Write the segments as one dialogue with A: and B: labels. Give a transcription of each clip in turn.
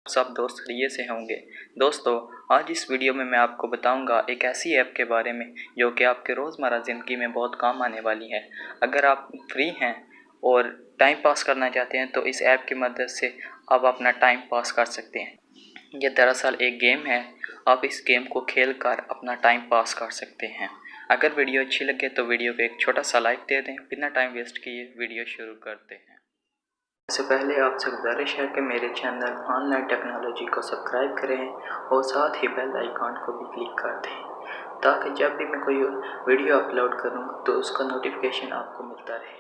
A: सब दोस्त खैरियत से होंगे। दोस्तों, आज इस वीडियो में मैं आपको बताऊंगा एक ऐसी ऐप के बारे में जो कि आपके रोज़मर्रा ज़िंदगी में बहुत काम आने वाली है। अगर आप फ्री हैं और टाइम पास करना चाहते हैं तो इस ऐप की मदद से आप अपना टाइम पास कर सकते हैं। यह दरअसल एक गेम है, आप इस गेम को खेल कर अपना टाइम पास कर सकते हैं। अगर वीडियो अच्छी लगे तो वीडियो को एक छोटा सा लाइक दे दें। बिना टाइम वेस्ट किए वीडियो शुरू करते हैं। इससे पहले आपसे गुजारिश है कि मेरे चैनल ऑनलाइन टेक्नोलॉजी को सब्सक्राइब करें और साथ ही बेल आइकॉन को भी क्लिक कर दें ताकि जब भी मैं कोई वीडियो अपलोड करूं तो उसका नोटिफिकेशन आपको मिलता रहे।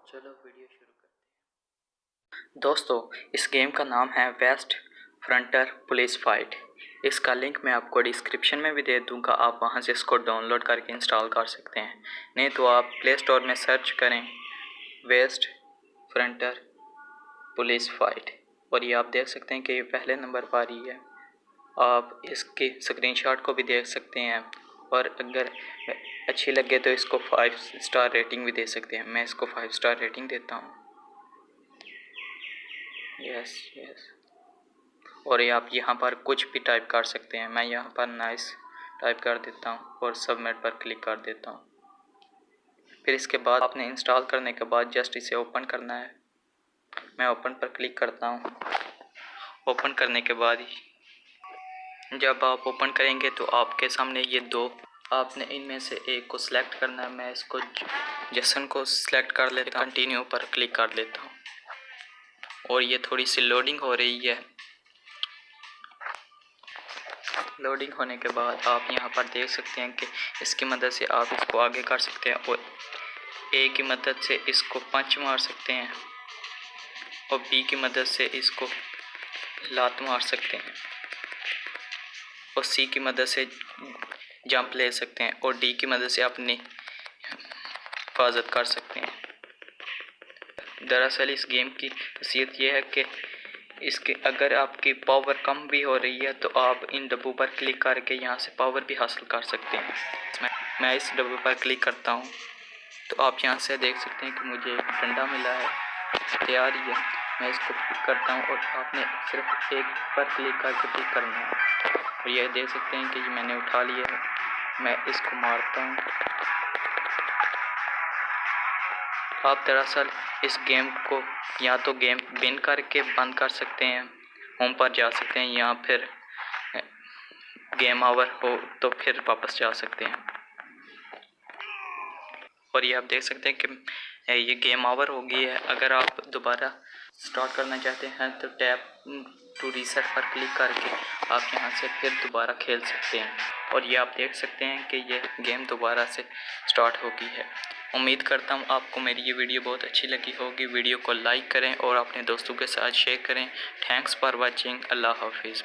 A: चलो वीडियो शुरू करते हैं। दोस्तों, इस गेम का नाम है वेस्ट फ्रंटियर पुलिस फाइट। इसका लिंक मैं आपको डिस्क्रिप्शन में भी दे दूंगा, आप वहां से इसको डाउनलोड करके इंस्टॉल कर सकते हैं। नहीं तो आप प्ले स्टोर में सर्च करें वेस्ट फ्रंटियर पुलिस फाइट और ये आप देख सकते हैं कि ये पहले नंबर पर आ रही है। आप इसके स्क्रीनशॉट को भी देख सकते हैं और अगर अच्छी लगे तो इसको 5 स्टार रेटिंग भी दे सकते हैं। मैं इसको 5 स्टार रेटिंग देता हूँ। यस। और ये आप यहाँ पर कुछ भी टाइप कर सकते हैं। मैं यहाँ पर नाइस टाइप कर देता हूँ और सबमिट पर क्लिक कर देता हूँ। फिर इसके बाद आपने इंस्टॉल करने के बाद जस्ट इसे ओपन करना है। मैं ओपन पर क्लिक करता हूँ। ओपन करने के बाद जब आप ओपन करेंगे तो आपके सामने ये दो, आपने इनमें से एक को सिलेक्ट करना है। मैं इसको जसन को सिलेक्ट कर लेता हूँ, कंटिन्यू पर क्लिक कर लेता हूँ और ये थोड़ी सी लोडिंग हो रही है। लोडिंग होने के बाद आप यहाँ पर देख सकते हैं कि इसकी मदद से आप इसको आगे कर सकते हैं और ए की मदद से इसको पंच मार सकते हैं और बी की मदद से इसको लात मार सकते हैं और सी की मदद से जंप ले सकते हैं और डी की मदद से अपनी हिफाजत कर सकते हैं। दरअसल इस गेम की खासियत यह है कि इसके अगर आपकी पावर कम भी हो रही है तो आप इन डब्बों पर क्लिक करके यहाँ से पावर भी हासिल कर सकते हैं। मैं इस डब्बे पर क्लिक करता हूँ तो आप यहाँ से देख सकते हैं कि मुझे एक डंडा मिला है, तैयार ही है। मैं इसको पिक करता हूँ और आपने सिर्फ एक पर क्लिक करके पिक करना है और यह देख सकते हैं कि मैंने उठा लिया है। मैं इसको मारता हूँ। आप दरअसल इस गेम को या तो गेम बिन करके बंद कर सकते हैं, होम पर जा सकते हैं, या फिर गेम ओवर हो तो फिर वापस जा सकते हैं। और ये आप देख सकते हैं कि ये गेम ओवर हो गई है। अगर आप दोबारा स्टार्ट करना चाहते हैं तो टैप टू रीसेट पर क्लिक करके आप यहाँ से फिर दोबारा खेल सकते हैं और ये आप देख सकते हैं कि ये गेम दोबारा से स्टार्ट हो गई है। उम्मीद करता हूँ आपको मेरी ये वीडियो बहुत अच्छी लगी होगी। वीडियो को लाइक करें और अपने दोस्तों के साथ शेयर करें। Thanks for watching. अल्लाह हाफिज़।